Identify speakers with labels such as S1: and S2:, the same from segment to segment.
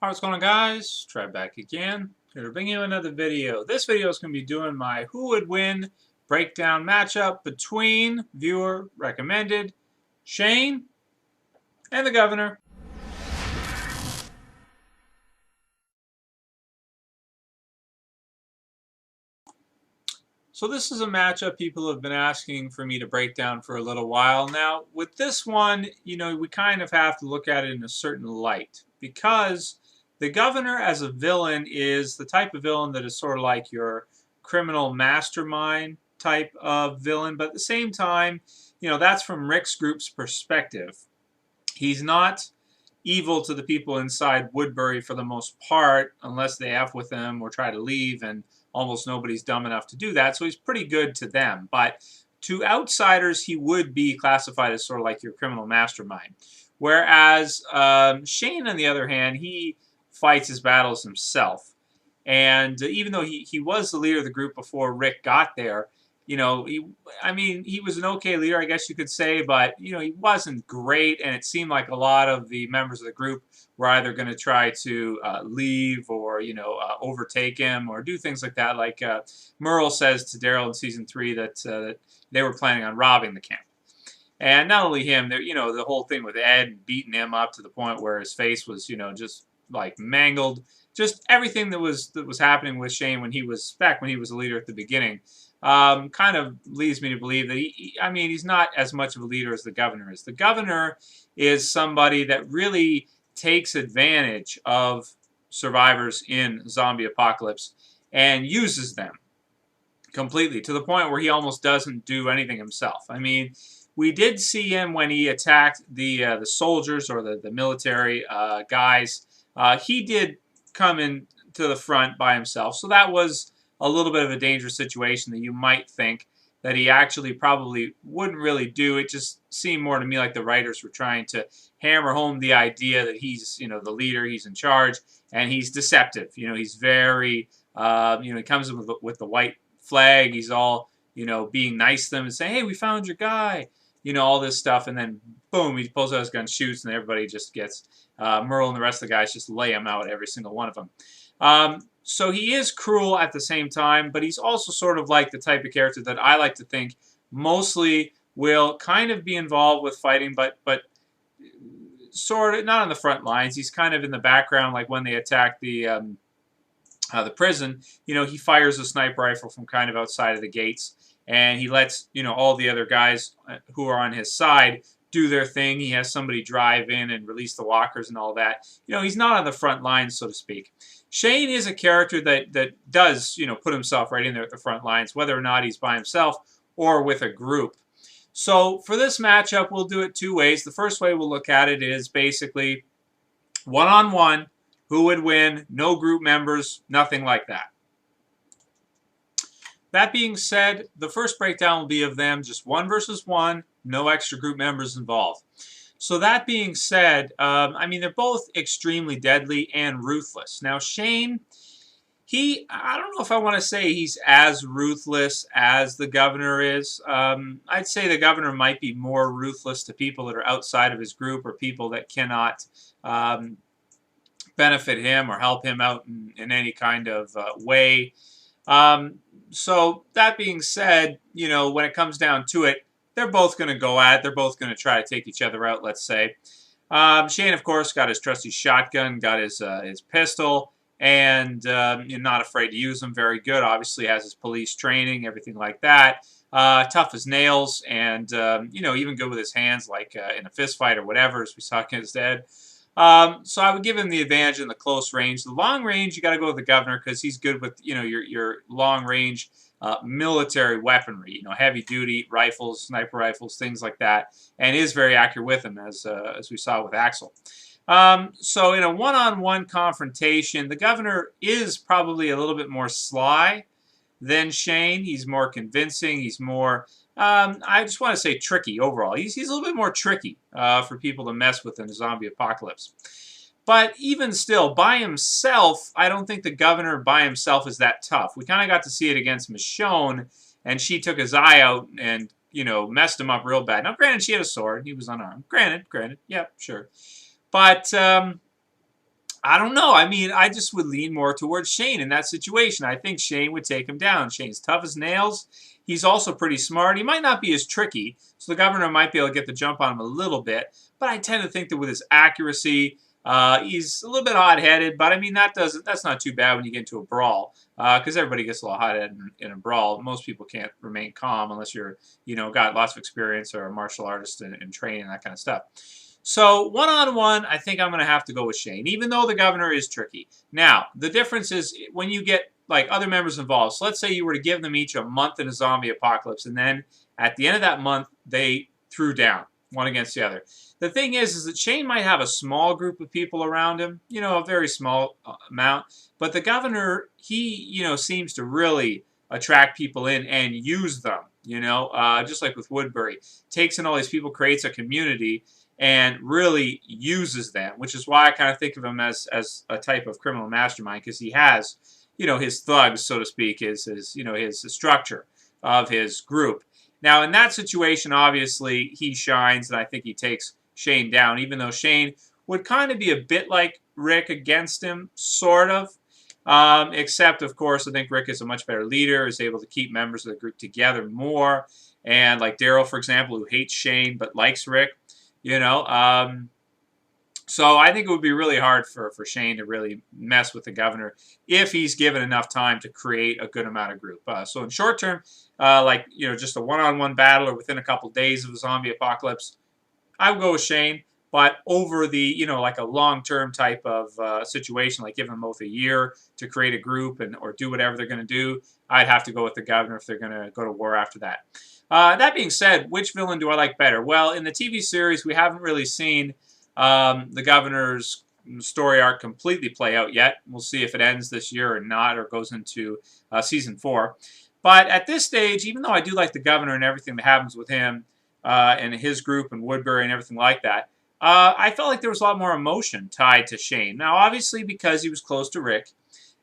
S1: Alright, what's going on, guys? Try back again. Here to bring you another video. This video is going to be doing my Who Would Win breakdown matchup between viewer recommended Shane and the Governor. So this is a matchup people have been asking for me to break down for a little while now. With this one, we kind of have to look at it in a certain light because the Governor as a villain is the type of villain that is sort of like your criminal mastermind type of villain, but at the same time, that's from Rick's group's perspective. He's not evil to the people inside Woodbury for the most part, unless they F with him or try to leave, and almost nobody's dumb enough to do that, so he's pretty good to them. But to outsiders, he would be classified as sort of like your criminal mastermind. Whereas Shane, on the other hand, he fights his battles himself. And even though he was the leader of the group before Rick got there, he was an okay leader, I guess you could say, but, he wasn't great, and it seemed like a lot of the members of the group were either going to try to leave or, overtake him or do things like that. Like Merle says to Daryl in Season 3 that they were planning on robbing the camp. And not only him, the whole thing with Ed beating him up to the point where his face was, just like mangled. Just everything that was happening with Shane when he was a leader at the beginning, kind of leads me to believe that he's not as much of a leader as the Governor is. The Governor is somebody that really takes advantage of survivors in zombie apocalypse and uses them completely to the point where he almost doesn't do anything himself. We did see him when he attacked the soldiers or the military guys. He did come in to the front by himself, so that was a little bit of a dangerous situation that you might think that he actually probably wouldn't really do. It just seemed more to me like the writers were trying to hammer home the idea that he's, the leader, he's in charge, and he's deceptive. He's very, he comes in with the white flag. He's all, being nice to them and saying, hey, we found your guy, all this stuff, and then boom, he pulls out his gun, shoots, and everybody just gets, Merle and the rest of the guys just lay him out, every single one of them. So he is cruel at the same time, but he's also sort of like the type of character that I like to think mostly will kind of be involved with fighting, but sort of not on the front lines. He's kind of in the background, like when they attack the prison. He fires a sniper rifle from kind of outside of the gates, and he lets all the other guys who are on his side do their thing. He has somebody drive in and release the walkers and all that. He's not on the front lines, so to speak. Shane is a character that does, put himself right in there at the front lines, whether or not he's by himself or with a group. So for this matchup, we'll do it two ways. The first way we'll look at it is basically one-on-one, who would win, no group members, nothing like that. That being said, the first breakdown will be of them just 1 versus 1, no extra group members involved. So that being said, they're both extremely deadly and ruthless. Now, Shane, I don't know if I want to say he's as ruthless as the Governor is. I'd say the Governor might be more ruthless to people that are outside of his group or people that cannot benefit him or help him out in any kind of way. So that being said, when it comes down to it, they're both going to go at it. They're both going to try to take each other out, let's say. Shane, of course, got his trusty shotgun, got his pistol, and not afraid to use them. Very good. Obviously has his police training, everything like that. Tough as nails, and even good with his hands, like in a fist fight or whatever, as we saw against Ed. So I would give him the advantage in the close range. The long range, you got to go with the Governor because he's good with your long range military weaponry, heavy duty rifles, sniper rifles, things like that, and is very accurate with them, as we saw with Axel. So in a one-on-one confrontation, the Governor is probably a little bit more sly than Shane. He's more convincing. He's more, I just want to say, tricky overall. He's a little bit more tricky for people to mess with in a zombie apocalypse. But even still, by himself, I don't think the Governor by himself is that tough. We kind of got to see it against Michonne, and she took his eye out and, messed him up real bad. Now, granted, she had a sword. He was unarmed. Granted. Yep, sure. But I don't know. I mean, I just would lean more towards Shane in that situation. I think Shane would take him down. Shane's tough as nails. He's also pretty smart. He might not be as tricky, so the governor might be able to get the jump on him a little bit. But I tend to think that with his accuracy, he's a little bit hot-headed. But I mean, that's not too bad when you get into a brawl, because everybody gets a little hot-headed in a brawl. Most people can't remain calm unless you're, got lots of experience or a martial artist and training and that kind of stuff. So one-on-one, I think I'm going to have to go with Shane, even though the governor is tricky. Now, the difference is when you get like other members involved. So let's say you were to give them each a month in a zombie apocalypse, and then at the end of that month, they threw down one against the other. The thing is that Shane might have a small group of people around him, a very small amount, but the governor, he, seems to really attract people in and use them, just like with Woodbury. Takes in all these people, creates a community, and really uses them, which is why I kind of think of him as a type of criminal mastermind, because he has, his thugs, so to speak, his structure of his group. Now, in that situation, obviously, he shines, and I think he takes Shane down, even though Shane would kind of be a bit like Rick against him, sort of. Except, of course, I think Rick is a much better leader, is able to keep members of the group together more. And like Daryl, for example, who hates Shane but likes Rick. So I think it would be really hard for Shane to really mess with the governor if he's given enough time to create a good amount of group. So in short term, just a one-on-one battle or within a couple days of a zombie apocalypse, I would go with Shane. But over the, like a long-term type of situation, like giving them both a year to create a group or do whatever they're going to do, I'd have to go with the governor if they're going to go to war after that. That being said, which villain do I like better? Well, in the TV series, we haven't really seen the governor's story arc completely play out yet. We'll see if it ends this year or not, or goes into season 4. But at this stage, even though I do like the governor and everything that happens with him and his group and Woodbury and everything like that, I felt like there was a lot more emotion tied to Shane. Now, obviously, because he was close to Rick,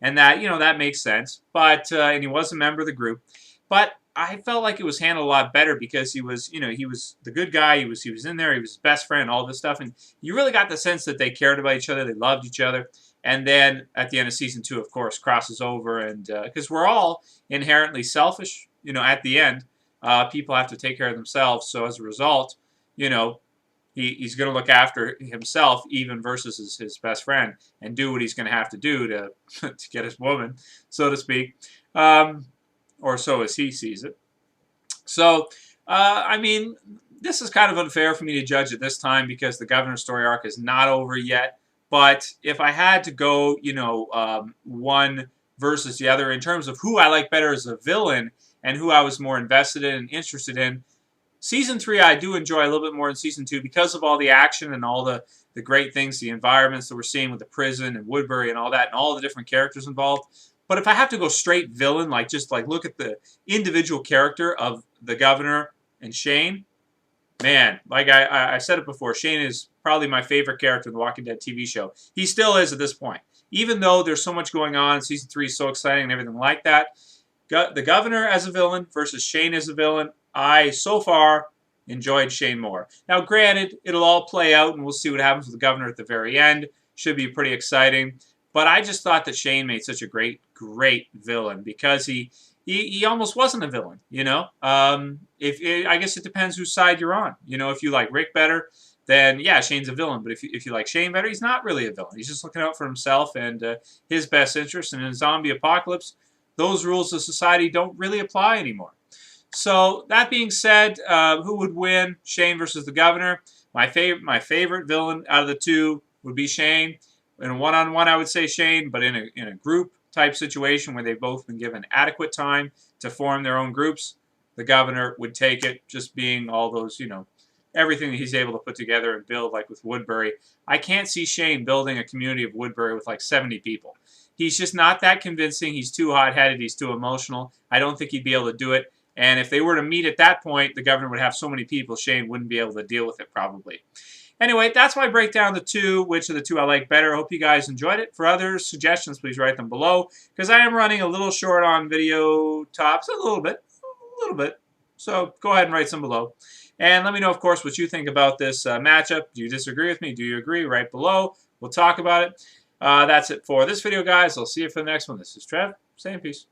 S1: and that, that makes sense. But and he was a member of the group. But I felt like it was handled a lot better because he was, he was the good guy. He was in there. He was his best friend, all this stuff. And you really got the sense that they cared about each other. They loved each other. And then at the end of season 2, of course, crosses over. And because we're all inherently selfish, at the end, people have to take care of themselves. So as a result, he's going to look after himself even versus his best friend and do what he's going to have to do to, to get his woman, so to speak. Or so as he sees it. So, I mean, this is kind of unfair for me to judge at this time because the governor's story arc is not over yet. But if I had to go, one versus the other in terms of who I like better as a villain and who I was more invested in and interested in, Season 3 I do enjoy a little bit more than Season 2 because of all the action and all the great things, the environments that we're seeing with the prison and Woodbury and all that, and all the different characters involved. But if I have to go straight villain, just look at the individual character of the governor and Shane, man, like I said it before, Shane is probably my favorite character in the Walking Dead TV show. He still is at this point. Even though there's so much going on, Season 3 is so exciting and everything like that, the governor as a villain versus Shane as a villain, I, so far, enjoyed Shane more. Now, granted, it'll all play out, and we'll see what happens with the governor at the very end. Should be pretty exciting. But I just thought that Shane made such a great villain because he almost wasn't a villain, I guess it depends whose side you're on. If you like Rick better, then yeah, Shane's a villain. But if you like Shane better, he's not really a villain. He's just looking out for himself and his best interest. And in a zombie apocalypse, those rules of society don't really apply anymore. So that being said, who would win? Shane versus the governor. My favorite villain out of the two would be Shane. In a one-on-one, I would say Shane, but in a group-type situation where they've both been given adequate time to form their own groups, the governor would take it, just being all those, everything that he's able to put together and build, like with Woodbury. I can't see Shane building a community of Woodbury with like 70 people. He's just not that convincing. He's too hot-headed. He's too emotional. I don't think he'd be able to do it. And if they were to meet at that point, the governor would have so many people, Shane wouldn't be able to deal with it probably. Anyway, that's my breakdown of the two, which of the two I like better. I hope you guys enjoyed it. For other suggestions, please write them below, because I am running a little short on video tops, a little bit. So go ahead and write some below. And let me know, of course, what you think about this matchup. Do you disagree with me? Do you agree? Write below. We'll talk about it. That's it for this video, guys. I'll see you for the next one. This is Trev, saying peace.